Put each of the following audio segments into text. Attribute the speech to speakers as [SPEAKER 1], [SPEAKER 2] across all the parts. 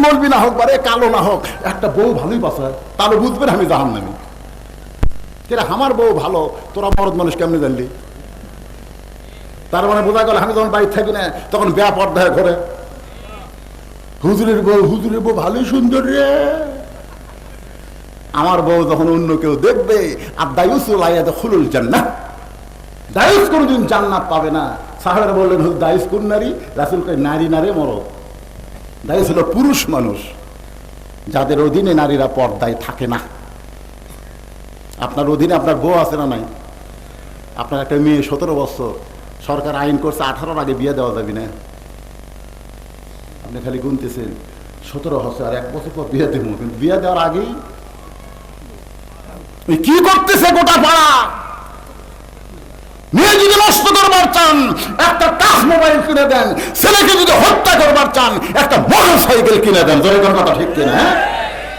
[SPEAKER 1] মৌলবি না হোক বারে কালো না হোক, একটা বউ ভালোই পাশে, তাহলে বুঝবেন আমি জাহান্নামী। কেরা আমার বউ ভালো, তোরা মরদ মানুষ কেমনি জানলি? তার মানে বোঝা গেল আমি যখন বাইরে থাকি না তখন বেয়া পর্দা করে, হুজুরের বউ ভালোই সুন্দর রে। আমার বউ যখন অন্য কেউ দেখবে, আর দায়ুসুল আয়াত খুলুল জান্নাত, দায়ুস কোনদিন জান্নাত পাবে না। সাহাবারা বললেন দায়ুস কোন নারী? রাসূল কয় নারী না রে মরদ। দায়ুস হলো পুরুষ মানুষ, যাদের অধীনে নারীরা পর্দায় থাকে না। আপনার অধীনে আপনার বউ আছে না নাই? আপনার একটা মেয়ে 17 বছর, সরকার আইন করছে 18-র আগে বিয়ে দেওয়া যাবে না। আপনি খালি গুনতেছেন 17 হচ্ছে আর 1 বছর পর বিয়ে দেবো, কিন্তু বিয়ে দেওয়ার আগেই কি করতেছে গোটা পাড়া? মেয়ে যদি নষ্ট করবার চান একটা টাচ মোবাইল কিনে দেন, ছেলেকে যদি হত্যা করবার চান একটা মোটর সাইকেল কিনে দেন। ধরে কোন কথা ঠিক কিনা?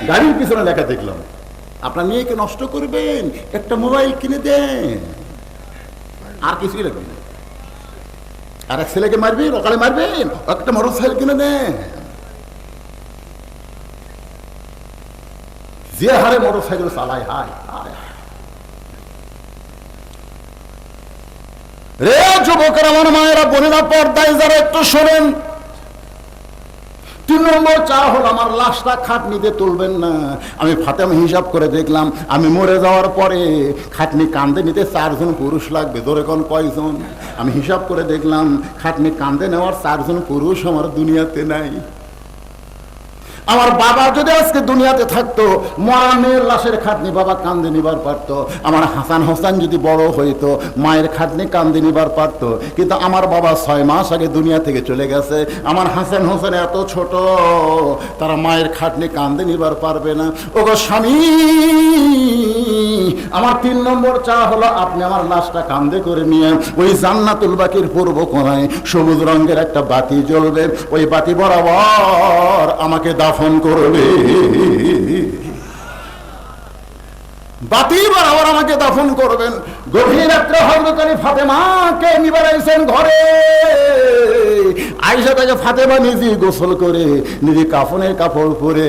[SPEAKER 1] গাড়ির পিছনে লেখা দেখলাম, আপনার মেয়েকে নষ্ট করবেন একটা মোবাইল কিনে দেন, আর কিছুই লাগবে না। আর এক ছেলেকে মারবেন, ওখানে মারবেন, একটা মোটর সাইকেল কিনে দেন। যে হারে মোটর সাইকেল চালায়, হায় হায় রে যুবকের, আমার মায়েরা বোনেরা, পর্দায় যারা একটু শোনেন। 3 নম্বর চা হল আমার লাশটা খাটনিতে তুলবেন না। আমি ফাতেমা হিসাব করে দেখলাম, আমি মরে যাওয়ার পরে খাটনি কান্দে নিতে 4 জন পুরুষ লাগবে। ধরে কোন কয়জন? আমি হিসাব করে দেখলাম খাটনি কান্দে নেওয়ার 4 জন পুরুষ আমার দুনিয়াতে নাই। আমার বাবা যদি আজকে দুনিয়াতে থাকতো, মরা মেয়ের লাশের খাটনি বাবা কান্দে নিবার পারত। আমার হাসান হোসেন যদি বড় হইতো, মায়ের খাটনি কান্দে নিবার পারত। কিন্তু আমার বাবা 6 মাস আগে দুনিয়া থেকে চলে গেছে। আমার হাসান হোসেন এত ছোট, তারা মায়ের খাটনি কান্দে নিবার পারবে না। ওগো স্বামী, আমার 3 নম্বর চা হলো আপনি আমার লাশটা কান্দে করে নিয়ে ওই জান্নাতুল বাকির পূর্ব কোণায় সবুজ রঙের একটা বাতি জ্বলবে, ওই বাতি বরাবর আমাকে দাফন করবে। বাতি বরাবর আমাকে দাফন করবেন। গভীর রাত্রে হযরত আলী ফাতেমাকে নিবার আইছেন ঘরে। আয়েশা তাকে ফাতেমা নিজে গোসল করে নিজে কাফনের কাপড় পরে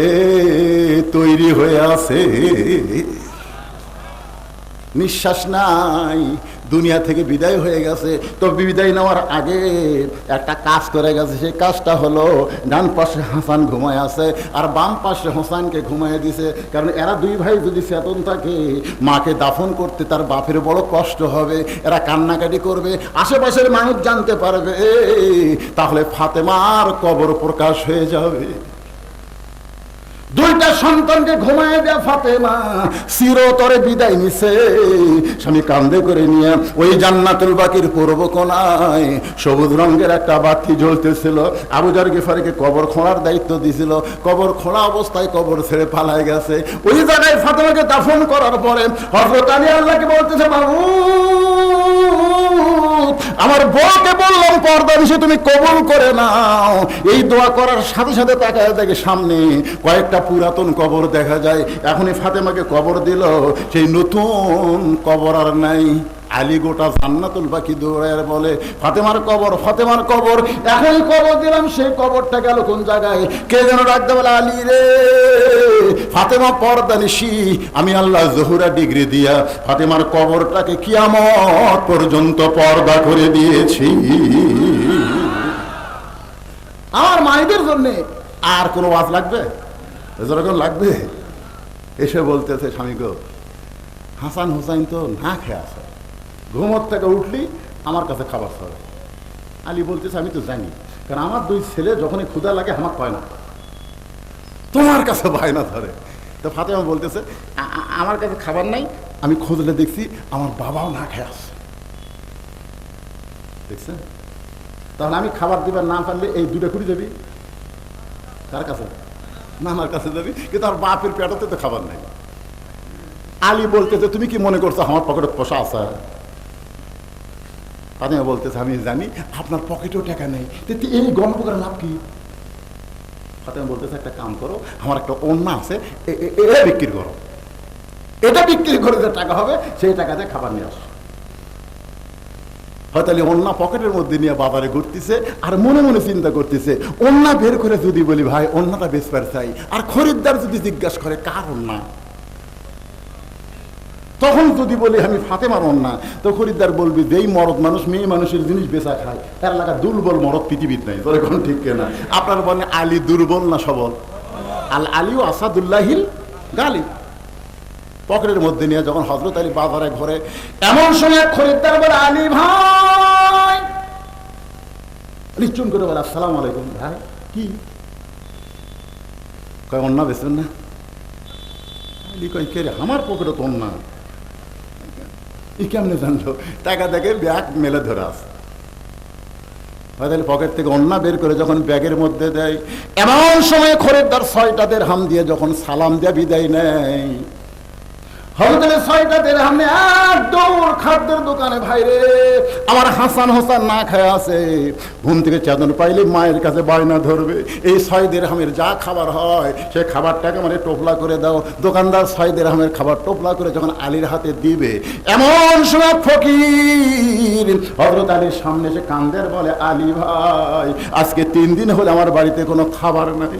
[SPEAKER 1] তৈরি হয়ে আছে, নিঃশ্বাস নাই, দুনিয়া থেকে বিদায় হয়ে গেছে। তো বিদায় নেওয়ার আগে একটা কাজ করে গেছে। সেই কাজটা হলো ডান পাশে হাসান ঘুমায় আছে আর বাম পাশে হোসেনকে ঘুমায় দিছে। কারণ এরা 2 ভাই যদি চেতন থাকে, মাকে দাফন করতে তার বাপের বড় কষ্ট হবে, এরা কান্নাকাটি করবে, আশেপাশের মানুষ জানতে পারবে, তাহলে ফাতেমার কবর প্রকাশ হয়ে যাবে। 2টা সন্তানকে ঘুমায় দেয়া ফাতেমা চিরতরে বিদায় নিছে। স্বামী কান্দে করে নিয়ে ওই জান্নাতুল বাকির পূর্ব কোণায় সবুজ রঙের একটা বাতি জ্বলতেছিল। আবু যর গিফারীকে কবর খোঁড়ার দায়িত্ব দিছিল। কবর খোঁড়া অবস্থায় কবর ছেড়ে পালায় গেছে। ওই জায়গায় ফাতেমাকে দাফন করার পরে হযরত আলী আল্লাহকে বলতেছে, বাবু আমার বউকে বললাম পর্দা বিষয়ে তুমি কবুল করে নাও। এই দোয়া করার সাথে সাথে তাকায় দেখে সামনে কয়েকটা পুরাতন কবর দেখা যায়। এখনই ফাতেমাকে কবর দিল, সেই নতুন কবর আর নাই। আলী গোটা জান্নাতুল বাকি দৌড়ায় বলে, ফাতেমার কবর, ফাতেমার কবর। এখনই কবর দিলাম, সেই কবরটা গেল কোন জায়গায়? কে যেন ডাকতে বলে, আলী রে, ফাতেমা পর্দা নিশি, আমি আল্লাহ জহুরা ডিগ্রি দিয়া ফাতেমার কবরটাকে কিয়ামত পর্যন্ত পর্দা করে দিয়েছি। আমার মায়েদের জন্য আর কোনো ওয়াজ লাগবে? যেরকম লাগবে। এসে বলতেছে, স্বামী গো, হাসান হোসেন তো না খেয়ে আছে, ঘুমোর থেকে উঠলি আমার কাছে খাবার খাবে। আলী বলতেছে, আমি তো জানি, কারণ আমার 2 ছেলে যখনই ক্ষুধা লাগে আমার পায় না, তোমার কাছে পায় না ধরে। তো ফাতেমা বলতেছে, আমার কাছে খাবার নাই, আমি খুঁজলে দেখছি আমার বাবাও না খেয়ে আসছে। দেখছেন? তাহলে আমি খাবার দিবার না পারলে এই 2টা কুড়ি যাবি কার কাছে? নানার কাছে যাবি, কিন্তু আর বাপের পেটাতে তো খাবার নাই। আলী বলতেছে, তুমি কি মনে করছো আমার পকেটে পয়সা আছে? ফাতেমা বলতেছে, আমি জানি আপনার পকেটেও টাকা নেই, এই গল্প করে লাভ কি? ফাতেমা বলতেছে, একটা কাম করো, আমার একটা ওড়না আছে, এটা বিক্রি করো, এটা বিক্রি করে যে টাকা হবে সেই টাকাতে খাবার নিয়ে আসো। হয়তো অন্য পকেটের মধ্যে নিয়ে বাজারে ঘুরতেছে আর মনে মনে চিন্তা করতেছে, অন্য বের করে যদি বলি ভাই অন্যটা বেচবার চাই, আর খরিদ্দার যদি জিজ্ঞাসা করে কার অন্য, তখন যদি বলি আমি ফাতেমার অন্যা, তো খরিদ্দার বলবি যেই মরদ মানুষ মেয়ে মানুষের জিনিস বেচা খায় তার লাগা দুর্বল মরদ পৃথিবীর নাই। তোর এখন ঠিক কেনা? আপনার বলেন আলী দুর্বল না সবল? আল আলীও আসাদুল্লাহিল গালিব। পকেটের মধ্যে নিয়ে যখন হযরত আলী বাজারে ঘরে, এমন সময় খরিদ্দার বলে আলী ভাই, নিশ্চুন করে বলে আসসালামু আলাইকুম। ভাই কি কয়? অন্যা বেচবেন না? আলী কয় কে রে? আমার পকেটে তো অন্যা। ই কেমনে জানলো? টাকা দেখে ব্যাগ মেলে ধরে আস, পকেট থেকে অন্যা বের করে যখন ব্যাগের মধ্যে দেয়, এমন সময় খরিদ্দার 6টা দিরহাম দিয়ে যখন সালাম দিয়ে বিদায় নেয়, হযরত 6টা দিরহাম নিয়ে এক দৌড় খাদ্যের দোকানে। ভাইরে আমার হাসান হোসেন না খায় আছে, ঘুম থেকে চেতন পাইলে মায়ের কাছে বায়না ধরবে, এই 6 দিরহামের যা খাবার হয় সে খাবারটাকে মানে টোপলা করে দাও। দোকানদার 6 দিরহামের খাবার টোপলা করে যখন আলীর হাতে দিবে, এমন সময় ফকির হযরত আলীর সামনে এসে কান্দের বলে, আলী ভাই আজকে 3 দিন হলে আমার বাড়িতে কোনো খাবার নাই,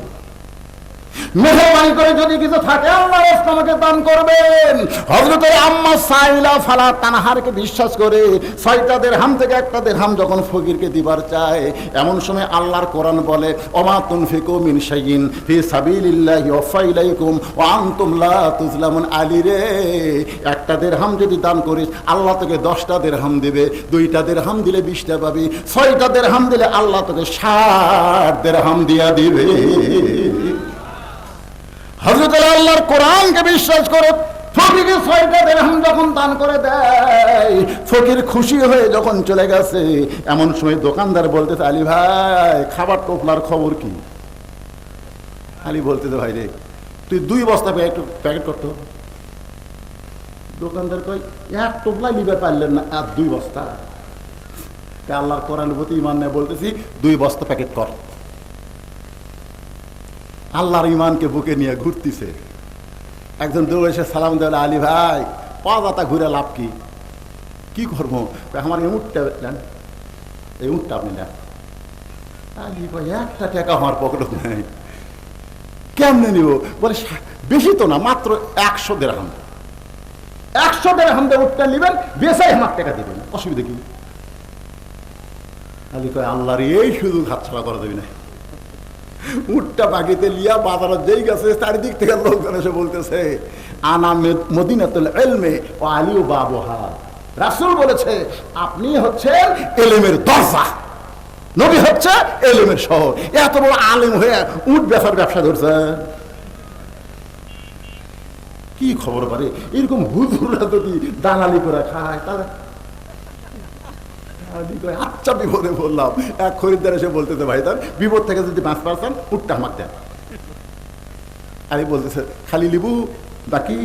[SPEAKER 1] মেহরবানি করে যদি কিছু থাকে আল্লাহ রাস্তা আমাকে দান করবেন। হযরত আম্মা সাইলা ফালা তানহারকে বিশ্বাস করে 6টা দিরহাম থেকে একটা দিরহাম যখন ফকিরকে দিবার চায়, এমন সময় আল্লাহর কোরআন বলে, ওমা তুনফিকু মিন শাইইন ফি সাবিলিল্লাহি ওয়াফা ইলাইকুম ওয়া আনতুম লা তুজলামুন। আলী রে, একটা দিরহাম যদি দান করিস আল্লাহ তোকে 10টা দিরহাম দিবে, 2টা দিরহাম দিলে 20টা পাবি, 6টা দিরহাম দিলে আল্লাহ তোকে 60 দিরহাম দিয়া দিবে। হযরত আল্লাহর কোরআনকে বিশ্বাস করে ফকিরকে 6টা দিরহাম যখন দান করে দেয়, ফকির খুশি হয়ে যখন চলে গেছে, এমন সময় দোকানদার বলতেছে, আলী ভাই খাবার টোপলার খবর কি? আলী বলতেছে, ভাই রে তুই 2 বস্তা প্যাকেট করতো। দোকানদার কয়, 1 টোপলা নিবে পারলেন না, আর 2 বস্তা? আল্লাহর কোরআনের প্রতি ঈমান নিয়ে বলতেছি 2 বস্তা প্যাকেট কর। আল্লাহর ইমানকে বুকে নিয়ে ঘুরতেছে, একজন দৌড়ে এসে সালাম দেওয়া, আলী ভাই পাতা ঘুরে লাভ কি? কি করবো? আমার এই উঠটা নেন, এই উঠটা আপনি নেন। আলী ভাই 1টা টাকা আমার পকেট নেই, কেমনে নিব? বলে বেশি তো না, মাত্র 100 দিরহাম। 100 দিরহাম দিয়ে উঠটা নিবেন, বেচাই আমার টাকা দিবেন, অসুবিধা কি? আলী কয়, আল্লাহর এই সুযোগ হাতছাড়া করা যাবে না। উটটা বাগিতে লিয়া বাজারে যেই গেছে, চারিদিক থেকে লোকজন এসে বলতেছে, আনা মদিনাতুল ইলমি ওয়া আলী বাবুহা। রাসূল বলেছে আপনি হচ্ছেন ইলমের দরজা, নবী হচ্ছে ইলমের শহর। এত বড় আলেম হয়ে উট বেচার ব্যবসা ধরছে, কি খবর পারে? এরকম হুজুররা যদি দালালি করে খায় তাহলে আচ্ছা বিপদে বললাম। এক খরিদ্দার এসে বলতেছে, ভাই তার বিপদ থেকে যদি 5% উঠটা আমার দেন। আরে বলতেছে খালি লিবু বাকি?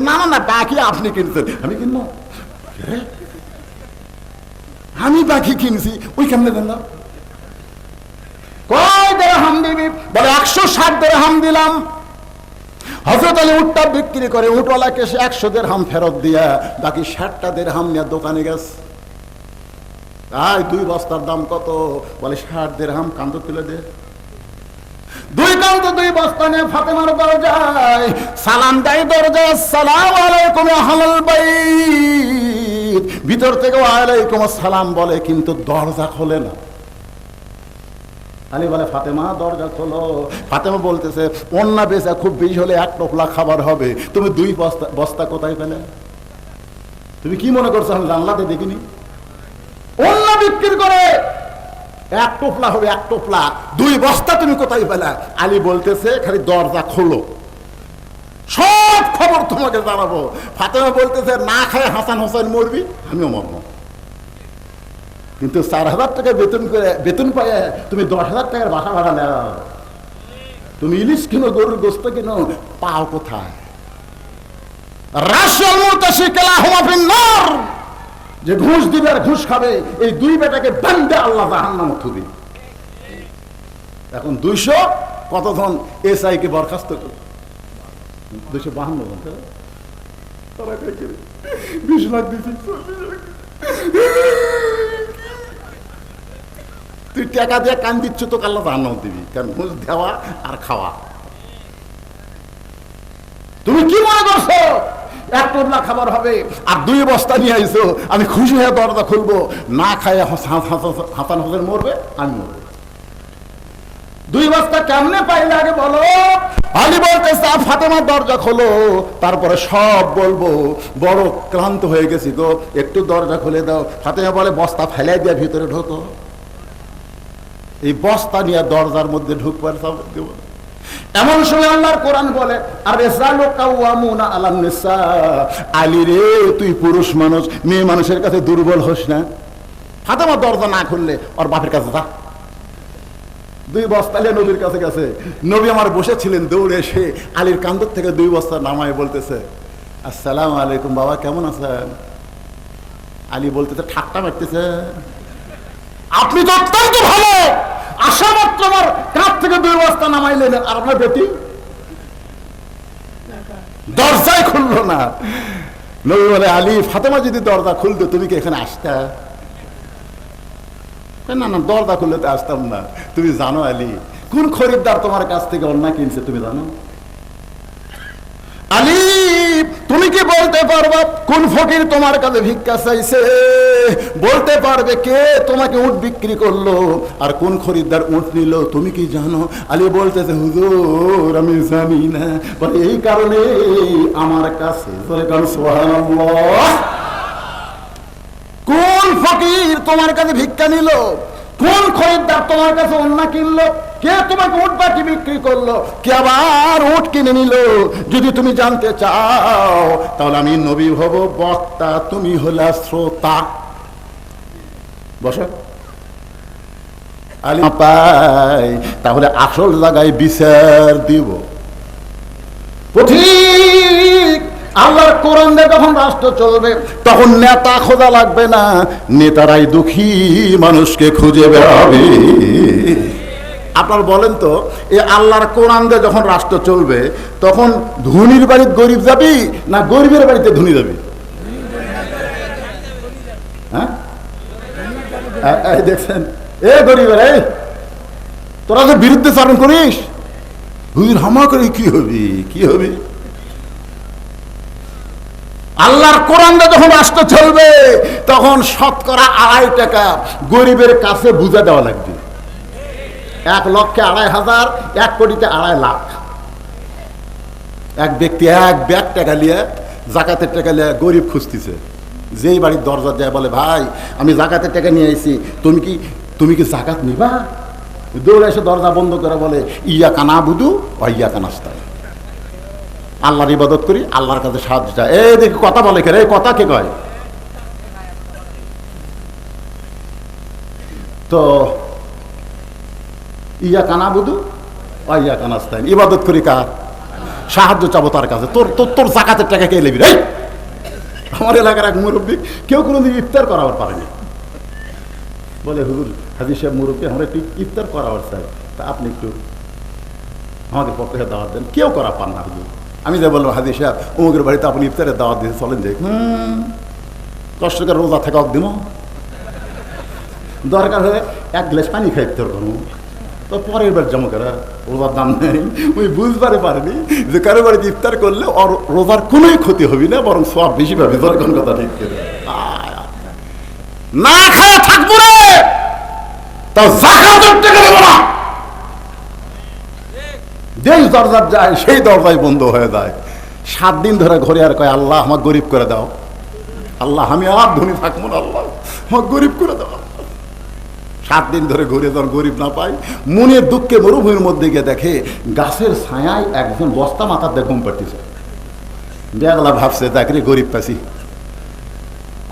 [SPEAKER 1] না না না, বাকি আপনি কিনছেন, আমি কিনবো? আমি বাকি কিনছি, ওই কেমনে দেন? কয় দিরহাম দিবি? বলে 160 দিরহাম দিলাম। হযরত আলী উটটা বিক্রি করে উটওয়ালাকে 100 দিরহাম ফেরত দিয়া বাকি 60টা দিরহাম নিয়ে দোকানে গেছে। 2 বস্তার দাম কত? বলে 60 দিরহাম। কান্ত তুলে দে। 2 কান্ত 2 বস্তা নিয়ে ফাতেমার দরজায় সালাম দেয়, দরজায় আসসালামু আলাইকুম আহলাল বাইত। ভিতর থেকে ওয়ালাইকুম আসসালাম বলে, কিন্তু দরজা খোলে না। আলী বলে, ফাতেমা দরজা খোলো। ফাতেমা বলতেছে, অন্যা বেচা খুব বেশি হলে 1 টোপলা খাবার হবে, তুমি 2 বস্তা কোথায় পেলে? তুমি কি মনে করছো আমি জানলাতে দেখিনি? অন্য বিক্রি করে 1 টোপলা হবে, 1 টোপলা, 2 বস্তা তুমি কোথায় পেলে? আলী বলতেছে, খালি দরজা খোলো, সব খবর তোমাকে জানাবো। ফাতেমা বলতেছে, না খায় হাসান হোসেন মরবি, আমিও মরবো, কিন্তু 4000 টাকা বেতন পায় তুমি 10,000 টাকার বাসা ভাড়া নাও, তুমি ইলিশ কিনো, গরুর গোস্ত কিনো, পাও কোথায়? রাশিয়াল মুরতাশি কালাহুমা ফিন্নার, যে ঘুষ দিবে আর ঘুষ খাবে, এই 2 বেটাকে বান্দে আল্লাহ জাহান্নামে থুবে। এখন 200 কতজন এসআই কে বরখাস্ত করে? 252 জন। তারা 20 লাখ দিয়েছে। তুই টাকা দিয়ে কান দিচ্ছ, তো আল্লাহ জান্নাত দিবি, কারণ ঘুষ দেওয়া আর খাওয়া। তুমি কি মনে করছো এক টোপলা খাবার হবে আর 2 বস্তা নিয়ে আইছো, আমি খুশি হয়ে দরজা খুলবো, না খায় হাসান হোসেন মরবে, আমি মরবো। 2 বস্তা কেমনে পাইলে আগে বলো? আলী বলতেছে ফাতেমা দরজা খোলো, তারপরে সব বলবো, বড় ক্লান্ত হয়ে গেছি গো, একটু দরজা খুলে দাও। ফাতেমা বলে বস্তা ফেলে দিয়ে ভিতরে ঢোকো। এই বস্তা নিয়ে দরজার মধ্যে ঢুকবার সব দেব। এমন সময় আল্লাহর কোরআন বলে, আর রিজালু কাওয়ামুনা আলান নিসা, আলী রে তুই পুরুষ মানুষ, মেয়ে মানুষের কাছে দুর্বল হোস না। ফাতেমা দরজা না খুললে ওর বাপের কাছে যা। 2 বস্তা নিয়ে নবীর কাছে গেছে। নবী আমার বসেছিলেন, দৌড়ে এসে আলীর কান্দর থেকে 2 বস্তা নামায় বলতেছে, আসসালামু আলাইকুম বাবা, কেমন আছেন? আলী বলতেছে, ঠাট্টা মারতেছে, আপনি তো অত্যন্ত ভালো, আশা মাত্র আমার কাঁধ থেকে 2 বস্তা নামাইলেন, আর আপনার বেটি দরজাই খুললো না। নবী বলে, আলী ফাতেমা যদি দরজা খুলতো তুমি কি এখানে আসতা? না না, দরজা খুললে তো আসতাম না। তুমি জানো আলী কোন খরিদ্দার তোমার কাছ থেকে অন্যায় কিনছে, তুমি জানো? আলী তুমি কি বলতে পারবা কোন ফকির তোমার কাছে ভিক্ষা চাইছে? বলতে পারবে কে তোমাকে উট বিক্রি করলো আর কোন খরিদ্দার উট নিল, তুমি কি জানো? আলী বলতেছে, হুজুর আমি জানি না, বলে এই কারণে আমার কাছে সুবহানাল্লাহ। কোন ফকির তোমার কাছে ভিক্ষা নিল, কোন খরিদ্দার তোমার কাছে অন্যায় কিনলো, কে তোমাকে উট বাকি বিক্রি করলো, কে আবার উট কিনে নিল? যদি তুমি জানতে চাও তাহলে আমি নবী হব বক্তা, তুমি হলা শ্রোতা। বসো। আলী পাই তাহলে আসল জায়গায় বিচার দিব। ঠিক আল্লাহর কোরআন দিয়ে যখন রাষ্ট্র চলবে তখন নেতা খোঁজা লাগবে না, নেতারাই দুঃখী মানুষকে খুঁজে বেড়াবে। আপনার বলেন তো, এই আল্লাহর কোরআন দিয়ে যখন রাষ্ট্র চলবে তখন ধনীর বাড়িতে গরিব যাবি না গরিবের বাড়িতে ধনী যাবি? হ্যাঁ দেখছেন, এ গরিবের, এই তোরা যে বিরুদ্ধে চারণ করিস, হুজুর হামা করে কি হবি, কি হবি? আল্লাহর কোরআন যখন রাষ্ট্র চলবে তখন 2.5 টাকা গরিবের কাছে বুঝা দেওয়া লাগবে। 1 লক্ষে 2.5,000, 1 কোটিতে 2.5 লাখ। এক ব্যক্তি 1 ব্যাগ টাকা নিয়ে, জাকাতের টাকা নিয়ে গরিব খুঁজতেছে। যেই বাড়ির দরজা দেয় বলে, ভাই আমি জাকাতের টাকা নিয়ে আইছি, তুমি কি জাকাত নিবা? দৌড়ে এসে দরজা বন্ধ করে বলে, ইয়াকা নাবুদু ওয়া ইয়াকা নাস্তাইন, আল্লাহর ইবাদত করি, আল্লাহর কাছে সাহায্য চাই। এই দেখি কথা বলে কে রে, কথা কে কয়? তো ইয়াকা নাবুদু ওয়া ইয়াকা নাস্তাইন, ইবাদত করি কার? সাহায্য চাবো তার কাছে। তোর জাকাতের টাকা কে নেবি রে? আমার এলাকার এক মুরব্বী, কেউ কোনোদিন ইফতার করাবার পারেনি। বলে, হুজুর হাজী সাহেব মুরব্বী, আমরা একটু ইফতার করাবার চাই, তা আপনি একটু আমাদের পক্ষে দাওয়াত দেন। কেউ করা পান না হুজুর। আমি যা বললাম, হাজী সাহেব অমুকের বাড়িতে আপনি ইফতারের দাওয়াত দিতে চলেন, যে কষ্ট করে রোজা থাকা দিন, দরকার হলে 1 গ্লাস পানি খাই ইফতার করবো, তো পরের বার জমা করা রোজার দাম নেই। ওই বুঝবারে পারেনি যে কারো বাড়িতে ইফতার করলে ওর রোজার কোনোই ক্ষতি হবি না, বরং সব বেশি পাবি। দরকার কথা ঠিক করে না খাওয়া থাকবো রে, তা জাকাতের টাকা দেবো না। যেই দরজার যায় সেই দরজায় বন্ধ হয়ে যায়। 7 দিন ধরে ঘরে আর কয়, আল্লাহ আমার গরিব করে দাও, আল্লাহ আমি আর ধনী থাকবো না, আল্লাহ আমার গরিব করে দাও। 7 দিন ধরে ঘুরে যখন গরিব না পাই, মনের দুঃখে মরুভূমির মধ্যে গিয়ে দেখে গাছের ছায়ায় একজন বস্তা মাথার দিয়ে ঘুম পাড়তেছে। বেগলা ভাবছে, চাকরি গরিব পাইছি।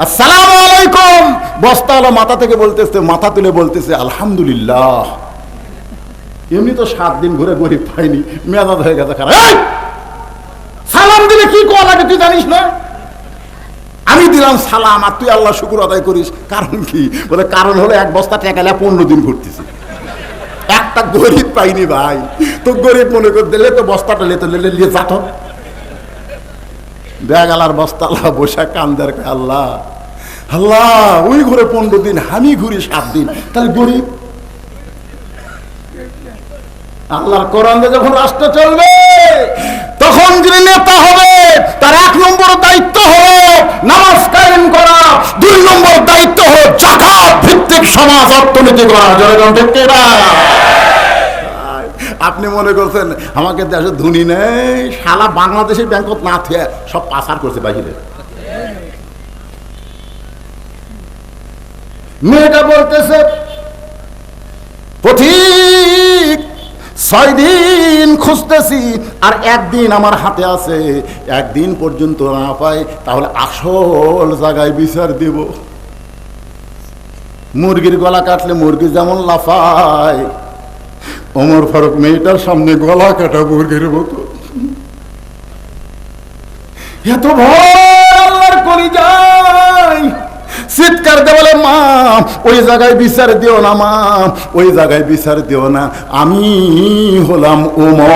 [SPEAKER 1] আসসালামু আলাইকুম, বস্তাওয়ালা মাথা থেকে বলতেছে, মাথা তুলে বলতেছে আলহামদুলিল্লাহ। এমনি তো 7 দিন ঘুরে গরিব পাইনি, মেজাজ হয়ে গেছে খারাপ। সালাম দিলে কি কোয়া লাগে তুই জানিস না? আমি দিলাম সালাম আর তুই আল্লাহ শুকুর আদায় করিস। কারণ কি? বলে কারণ হলো 1 বস্তা টাকা 15 দিন ঘুরতেছি, একটা গরিব পাইনি ভাই। তো গরিব মনে করে দিলে তো বস্তাটা লেতে নিয়ে যাত। বেগালার বস্তা বসে কান্দার, আল্লাহ আল্লাহ ওই ঘুরে 15 দিন, আমি ঘুরি 7 দিন, তাহলে গরিব আল্লাহর কোরআন দিয়ে যখন রাষ্ট্র চলবে, তখন যিনি নেতা হবে তার 1 নম্বর দায়িত্ব হলো নামাজ কায়েম করা, 2 নম্বর দায়িত্ব হলো যাকাত ভিত্তিক সমাজ অর্থনীতি করা। জনগণ ঠিক কিনা? আপনি মনে করছেন আমাকে দেশে ধনী নেই, শালা বাংলাদেশের ব্যাংকত না থেকে সব পাচার করছে বাহিরে। মেয়েটা বলতেছে পথিক 6 দিন খুঁজতেছি আর 1 দিন আমার হাতে আছে, 1 দিন পর্যন্ত না পাই তাহলে আসল জায়গায় বিচার দেব। মুরগির গলা কাটলে মুরগি যেমন লাফায়, ওমর ফারুক মেয়েটার সামনে গলা কাটা মুরগির মতো। এত ভয় আল্লাহর কলিজায়, চিৎকার দিয়ে বলে মা ওই জায়গায় বিচার দিও না, মা ওই জায়গায় বিচার দিও না, আমি হলাম ওমর,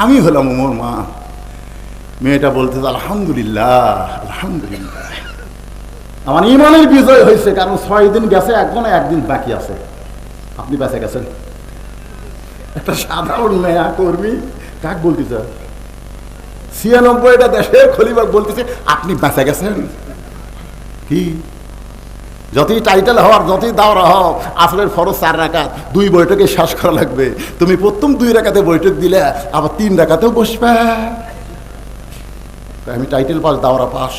[SPEAKER 1] আমি হলাম ওমর। মা মেয়েটা বলতেছে আলহামদুলিল্লাহ আলহামদুলিল্লাহ, আমার ইমানের বিজয় হয়েছে, কারণ 6 দিন গেছে, এখনো 1 দিন বাকি আছে। আপনি বেঁচে গেছেন। একটা সাধারণ মেয়া কর্মী কাক বলতেছে, 96টা দেশের খলিফা বলতেছে আপনি বেঁচে গেছেন। কি যতই টাইটেল হওয়ার, যতই দাওরা হও, আসলের ফরজ 4 রাকাত, 2 বৈঠকে শেষ করা লাগবে। তুমি প্রথম 2 রাকাতে বৈঠক দিলে আবার 3 রাকাতেও বসবে। আমি টাইটেল পাস, দাওরা পাস,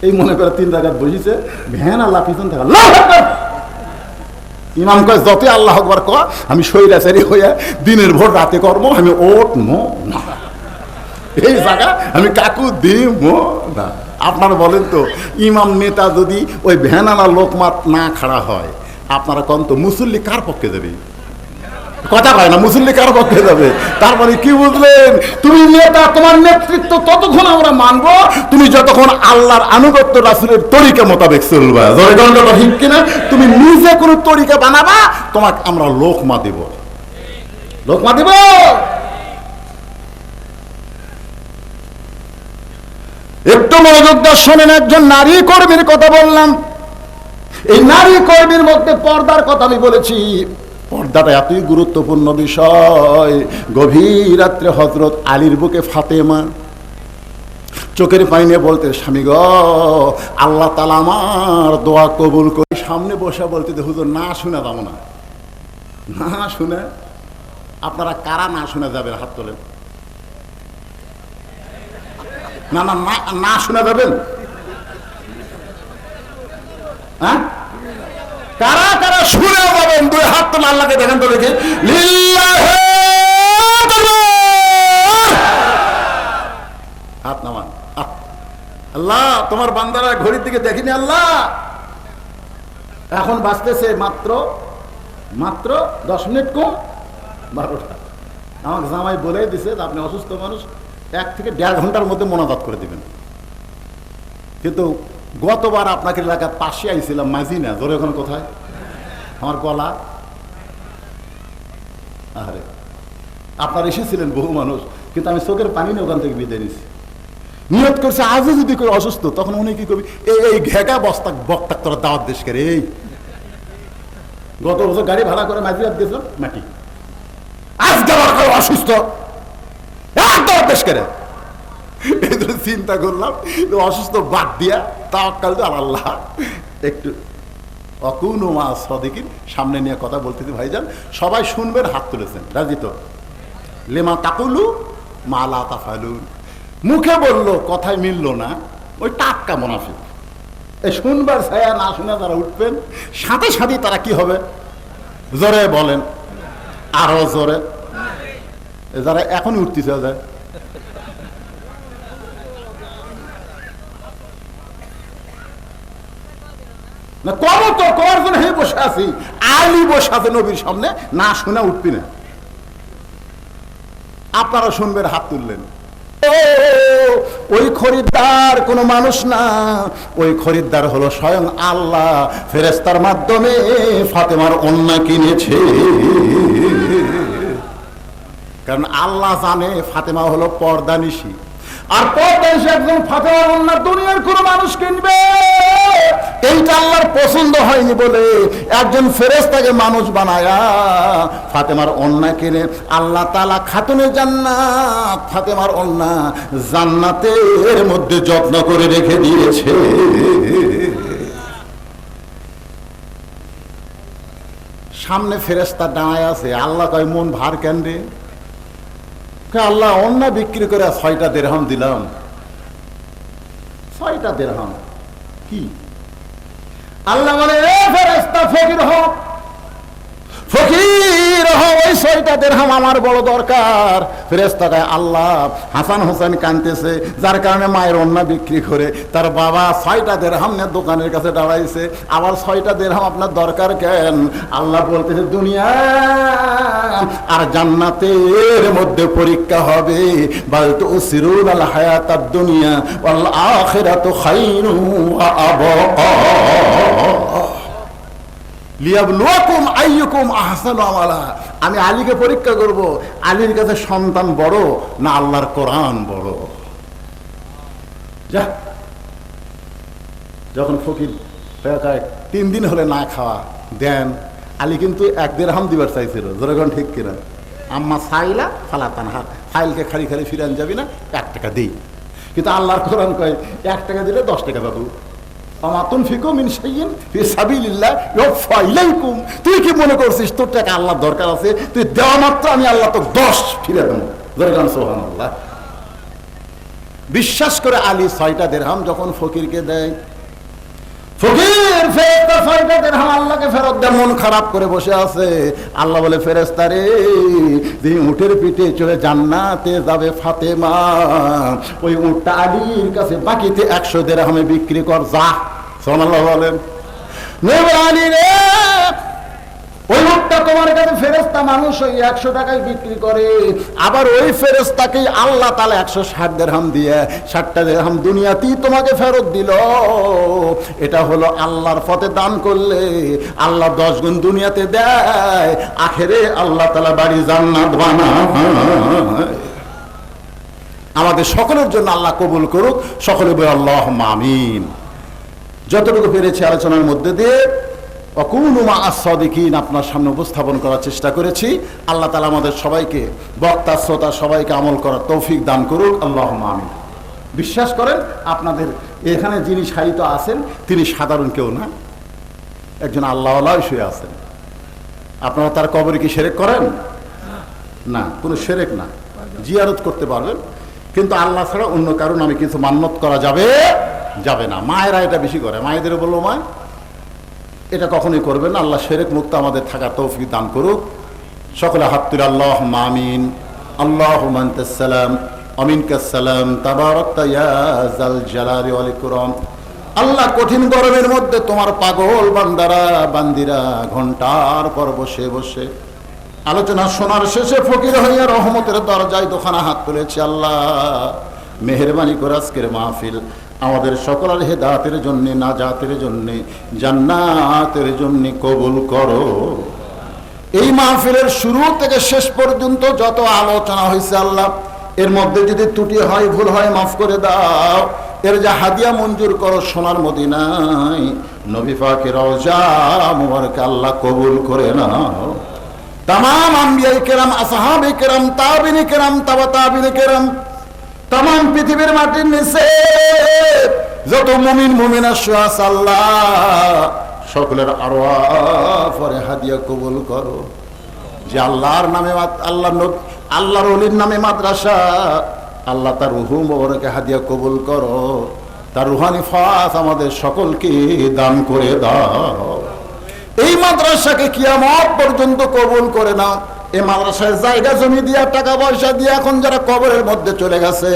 [SPEAKER 1] এই মনে করে 3 রাকাত বসেছে, ভ্যান আল্লাহ পিছন থেকে ইমাম কয় যতই আল্লাহ আকবার কয়, আমি স্বৈরাচারী হইয়া দিনের ভোর রাতে কর্ম আমি ওঠমো না, এই জায়গা আমি কাকু দিব না। আপনারা বলেন তো, ইমাম নেতা যদি ওই ভ্যানালা লোকমাত না খাড়া হয়, আপনারা কোন তো মুসল্লি কার পক্ষে যাবে? কথা কয় না, মুসল্লি কার পক্ষে যাবে? তারপরে কি বুঝলেন? তুমি নেতা, তোমার নেতৃত্ব ততক্ষণ আমরা মানবো তুমি যতক্ষণ আল্লাহর আনুগত্য রাসূলের তরিকা মোতাবেক চলবা। জয়গণটা ঠিক কিনা? তুমি নিজে কোনো তরিকা বানাবা, তোমাকে আমরা লোকমা দেব, লোকমা দেব। একটু মনোযোগ দিয়ে শোনেন, একজন নারী কর্মীর কথা বললাম। এই নারী কর্মীর মধ্যে পর্দার কথা আমি বলেছি। পর্দাটা এতই গুরুত্বপূর্ণ বিষয়। গভীর রাত্রে হযরত আলীর বুকে ফাতেমা চোখের পানি নিয়ে বলতে, স্বামী গো আল্লাহ তাআলা আমার দোয়া কবুল করে। সামনে বসে বলতে, হুজুর না শুনে যাব না। না শুনে আপনারা কারা না শুনে যাবেন? হাত তোলেন। না না না শুনে যাবেন? হ্যাঁ, কারা কারা শুনে যাবেন? 2 হাত তোলা, আল্লাহকে দেখেন তো দেখে। হাত নামান। আল্লাহ তোমার বান্দারা ঘড়ির দিকে দেখিনি আল্লাহ, এখন বাঁচতেছে মাত্র 10 মিনিট কম 12টা। আমাকে জামাই বলে দিছে আপনি অসুস্থ মানুষ, 1 থেকে 1.5 ঘন্টার মধ্যে মোনাজাত করে দিবেন। কিন্তু গতবার আপনাকে এলাকার পাশে আইছিলাম, মাঝি না ধরে, এখন কোথায় আমার গলা। আরে আপনার এসেছিলেন বহু মানুষ, কিন্তু আমি চোখের পানি নিয়ে ওখান থেকে বিদায় নিছি। নিয়ত করছে আজও যদি কেউ অসুস্থ, তখন উনি কি করবি, এই ঘেঁকা বক্তা তোরা দাওয়াত দেশ করে। এই গত বছর গাড়ি ভাড়া করে মাঝি হাত দিয়েছিলাম মাটি, আজকে আবার কেউ অসুস্থ দাওয়াত দেশ করে। এই জন্য চিন্তা করলাম অসুস্থ বাদ দিয়া তাওয়াক্কাল তো আল্লাহ, একটু অকুন মা সদিকিন সামনে নিয়ে কথা বলতেছি। ভাইজান সবাই শুনবেন, হাত তুলেছেন, রাজি তো? লেমা তাকুলু মা লা তাফালুন, মুখে বললো কথায় মিলল না, ওই টাটকা মুনাফিক। এই শুনবার ছায়া না শুনে যারা উঠবেন, সাথে সাথে তারা কি হবে? জোরে বলেন, আরো জোরে। যারা এখনই উঠতেছে যায়, না করো তো, করার জন্য হে বসে আছি। আলী বসে আছে নবীর সামনে, না শুনে উঠবি না। আপনারা শুনবেন, হাত তুললেন। ওই খরিদ্দার কোন মানুষ না, ওই খরিদ্দার হলো স্বয়ং আল্লাহ, ফেরেশতার মাধ্যমে ফাতেমার ওন্না কিনেছে। কারণ আল্লাহ জানে ফাতেমা হলো পর্দানিশী, আর পর্দানিশী একজন ফাতেমার ওন্না দুনিয়ার কোন মানুষ কিনবে? এইটা আল্লাহর পছন্দ হয়নি বলে একজন ফেরেশতাকে মানুষ বানায়া ফাতেমার ওড়না কিনে আল্লাহ তাআলা খাতুনে জান্নাত ফাতেমার ওড়না জান্নাতের মধ্যে যত্ন করে রেখে দিয়েছে। সামনে ফেরেশতা দাঁড়ায় আছে, আল্লাহ কয় মন ভার কেন রে? আল্লাহ ওড়না বিক্রি করে 6টা দিরহাম দিলাম। 6টা দিরহাম কি? আল্লাহ বলে রে ফেরেশতা ফকির হও, ফকির হও, ওই 6টা দিরহাম আমার বড় দরকার। ফেরেশতা কয় আল্লাহ হাসান হোসেন কাঁদতেছে, যার কারণে মায়ের ওড়না বিক্রি করে তার বাবা 6টা দিরহাম নিয়ে দোকানের কাছে দাঁড়াইছে, আবার 6টা দিরহাম আপনার দরকার কেন? আল্লাহ বলতেছে দুনিয়া আর জান্নাতের মধ্যে পরীক্ষা হবে। বাল তুসিরুনাল হায়াতাদ দুনিয়া ওয়াল আখিরাতু খায়রুন ওয়া আবকা লিয়াবলুয়াকুম আইয়ুকুম আহসানু আমালা। আমি আলীকে পরীক্ষা করব, আলীর কাছে সন্তান বড় না আল্লাহর কোরআন বড়। যা যখন ফকির 3 দিন হলে না খাওয়া দেন, আলী কিন্তু 1 দিরহাম দিবার চাইছিল, যেরকম ঠিক কিনা? আম্মা সাইলা ফালা তানহার, ফাইলকে খালি খালি ফিরান যাবি না, 1 টাকা দিই। কিন্তু আল্লাহর কোরআন কয় 1 টাকা দিলে 10 টাকা পাবো। তুই কি মনে করছিস তোর টাকা আল্লাহ দরকার আছে? তুই দেওয়া মাত্র আমি আল্লাহ তো 10 ফিরে দেবো। সুবহানাল্লাহ। বিশ্বাস করে আলী 6টা দিরহাম যখন ফকিরকে দেয়, ফকির ফেরেশতা 6টা দিরহাম আল্লাহকে ফেরত দেয়, মন খারাপ করে বসে আছে। আল্লাহ বলে ফেরেশতা রে, তুমি উটের পিঠে চলে জান্নাতে যাবে ফাতেমা, ওই উটটা আলীর কাছে বাকিতে 100 দিরহামে বিক্রি কর যা। সুবহানাল্লাহ বলেন। নবী আলী রে, ওই উটটা তোমার কাছে ফেরেশতা মানুষ ওই 100 টাকায় বিক্রি করে, আবার ওই ফেরেশতাকেই আল্লাহ তাআলা 160 দিরহাম দিয়ে 60টা দিরহাম দুনিয়াতেই তোমাকে ফেরত দিল। এটা হলো আল্লাহর পথে দান করলে আল্লাহ 10 গুণ দুনিয়াতে দেয়, আখেরে আল্লাহ তাআলা বাড়ি জান্নাত বানায়। আমাদের সকলের জন্য আল্লাহ কবুল করুক, সকলে বলে আল্লাহুম্মা আমিন। যতটুকু পেরেছি আলোচনার মধ্যে দিয়ে অকুনু মা আস-সাদিকিন আপনার সামনে উপস্থাপন করার চেষ্টা করেছি। আল্লাহ তাআলা আমাদের সবাইকে, বক্তা শ্রোতা সবাইকে আমল করার তৌফিক দান করুক, আল্লাহুম্মা আমিন। বিশ্বাস করেন আপনাদের এখানে যিনি শায়িত আছেন তিনি সাধারণ কেউ না, একজন আল্লাহওয়ালা শুয়ে আছেন। আপনারা তার কবরে কি শিরক করেন? না, কোনো শিরক না, জিয়ারত করতে পারবেন, কিন্তু আল্লাহ ছাড়া অন্য কারো নামে কিছু মান্যত করা যাবে না। মায়েরা এটা বেশি করে, মায়েদের বললো মা এটা কখনোই করবেন না। আল্লাহ শিরক মুক্ত আমাদের থাকার তৌফিক দান করুক। সকলে হাত তুলে আল্লাহুম্মা আমিন। আল্লাহুম্মা আনতাস সালাম ওয়া মিনকাস সালাম তাবারাকতা ইয়া যাল জালালি ওয়াল ইকরাম। আল্লাহ কঠিন গরমের মধ্যে তোমার পাগল বান্দারা বান্দিরা ঘন্টার পর বসে বসে আলোচনা শোনার শেষে ফকির হইয়া রহমতের দরজায় দোখানা হাত তুলেছে। আল্লাহ মেহেরবানি করে আজকের মাহফিল আমাদের সকলের হেদায়েতের জন্য, নাজাতের জন্য, জান্নাতের জন্য কবুল করো। এই মাহফিলের শুরু থেকে শেষ পর্যন্ত যত আলোচনা হয়েছে আল্লাহ, এর মধ্যে যদি ত্রুটি হয়, ভুল হয়, মাফ করে দাও। এর যা হাদিয়া মঞ্জুর করো সোনার মদিনায় নবী পাকের রওজা মুবারক আল্লাহ কবুল করে নাও। तमाम আম্বিয়ায়ে কেরাম, আসহাবে কেরাম, তাবিঈনে কেরাম, তাবা তাবিঈনে কেরাম, तमाम পৃথিবীর মাটির নিচে যত মুমিন মুমিনা আছে আল্লাহ সকলের আরওয়াহ পরে হাদিয়া কবুল করো। যে আল্লাহর নামে আল্লাহর ওলির নামে মাদ্রাসা, আল্লাহ তার রূহ মুবারকে হাদিয়া কবুল করো। তার রুহানি ফাস আমাদের সকলকে দান করে দাও। এই মাদ্রাসাকে কিয়ামত পর্যন্ত কবুল করে নাও। এই মাদ্রাসায় জায়গা জমি দিয়া টাকা পয়সা দিয়ে এখন যারা কবরের মধ্যে চলে গেছে,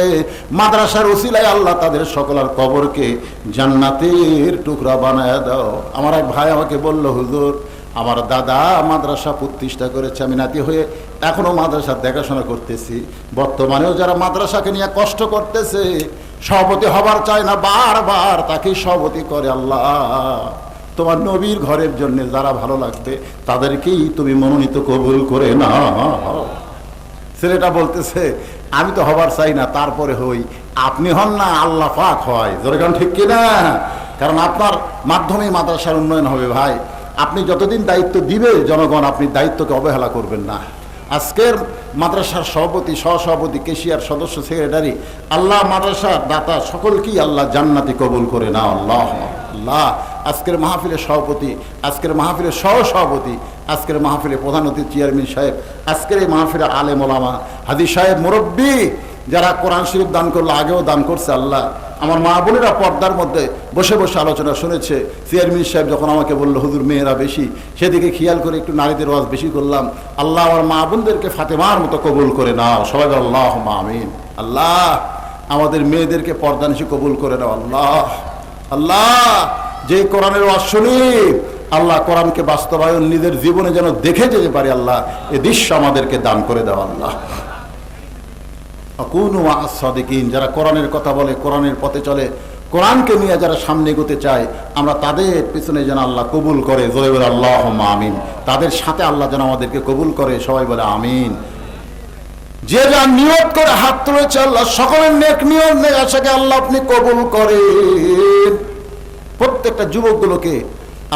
[SPEAKER 1] মাদ্রাসার উসিলায় আল্লাহ তাদের সকলের কবরকে জান্নাতের টুকরা বানায় দাও। আমার এক ভাই আমাকে বলল, হুজুর আমার দাদা মাদ্রাসা প্রতিষ্ঠা করেছে, আমি নাতি হয়ে এখনো মাদ্রাসার দেখাশোনা করতেছি। বর্তমানেও যারা মাদ্রাসাকে নিয়ে কষ্ট করতেছে, সভাপতি হবার চায় না, বারবার তাকে সভাপতি করে। আল্লাহ তোমার নবীর ঘরের জন্য যারা ভালো লাগবে তাদেরকেই তুমি মনোনীত কবুল করে না। ছেলেটা বলতেছে আমি তো হবার চাই না, তারপরে হই, আপনি হন না আল্লাহ পাক হয়। যেরকম ঠিক কিনা? কারণ আপনার মাধ্যমেই মাদ্রাসার উন্নয়ন হবে ভাই। আপনি যতদিন দায়িত্ব দিবে জনগণ, আপনি দায়িত্বকে অবহেলা করবেন না। আজকের মাদ্রাসার সভাপতি, সহসভাপতি, কেশিয়ার সদস্য, সেক্রেটারি, আল্লাহ মাদ্রাসার দাতা সকলকেই আল্লাহ জান্নাতি কবুল করে নাও আল্লাহ। আল্লাহ আজকের মাহফিলের সভাপতি, আজকের মাহফিলের সহসভাপতি, আজকের মাহফিলের প্রধান অতিথি চেয়ারম্যান সাহেব, আজকের এই মাহফিলের আলেম ওলামা, হাদি সাহেব, মুরব্বী যারা কোরআন শরীফ দান করলো, আগেও দান করছে, আল্লাহ আমার মা বোনেরা পর্দার মধ্যে বসে বসে আলোচনা শুনেছে। চেয়ারম্যান সাহেব যখন আমাকে বললো হুজুর মেয়েরা বেশি, সেদিকে খেয়াল করে একটু নারীদের ওয়াজ বেশি করলাম। আল্লাহ আমার মা বোনদেরকে ফাতেমার মতো কবুল করে নাও সবাই, আল্লাহ আমিন। আল্লাহ আমাদের মেয়েদেরকে পর্দানিশী কবুল করে নাও আল্লাহ। আল্লাহ যে কোরআনের ওয়াজ শুনি, আল্লাহ কোরআনকে বাস্তবায়ন নিজের জীবনে যেন দেখে যেতে পারে, আল্লাহ এ দৃশ্য আমাদেরকে দান করে দাও আল্লাহ। যারা কোরআনের কথা বলে, কোরআনের পথে চলে, কোরআনকে নিয়ে যারা সামনে এগোতে চায়, আমরা তাদের পিছনে যেন আল্লাহ কবুল করে, জোরে বলে আল্লাহ আমিন। তাদের সাথে আল্লাহ যেন আমাদেরকে কবুল করে, সবাই বলে আমিন। যে যা নিয়ত করে হাত তুলেছে, আল্লাহ সকলের নেক নিয়ত নেই আশাকে আল্লাহ আপনি কবুল করেন। প্রত্যেকটা যুবকগুলোকে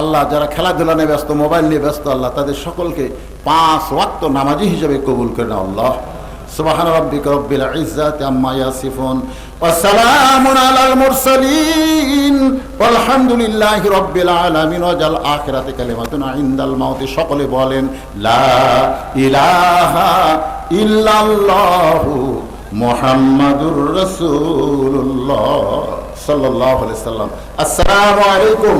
[SPEAKER 1] আল্লাহ, যারা খেলাধুলা নিয়ে ব্যস্ত, মোবাইল নিয়ে ব্যস্ত, আল্লাহ তাদের সকলকে 5 ওয়াক্ত নামাজি হিসেবে কবুল করেন আল্লাহ। সুবহান রাব্বিকা রব্বিল ইজ্জাতি আম্মা ইয়াসিফুন ওয়া সালামুন আলাল মুরসালিন ওয়ালহামদুলিল্লাহি রাব্বিল আলামিন। ওয়াজাল আখিরাতি কালিমাতুন ইনদাল মাউতি। সকলে বলেন লা ইলাহা ইল্লাল্লাহু মুহাম্মাদুর রাসূলুল্লাহ সাল্লাল্লাহু আলাইহি সাল্লাম। আসসালামু আলাইকুম।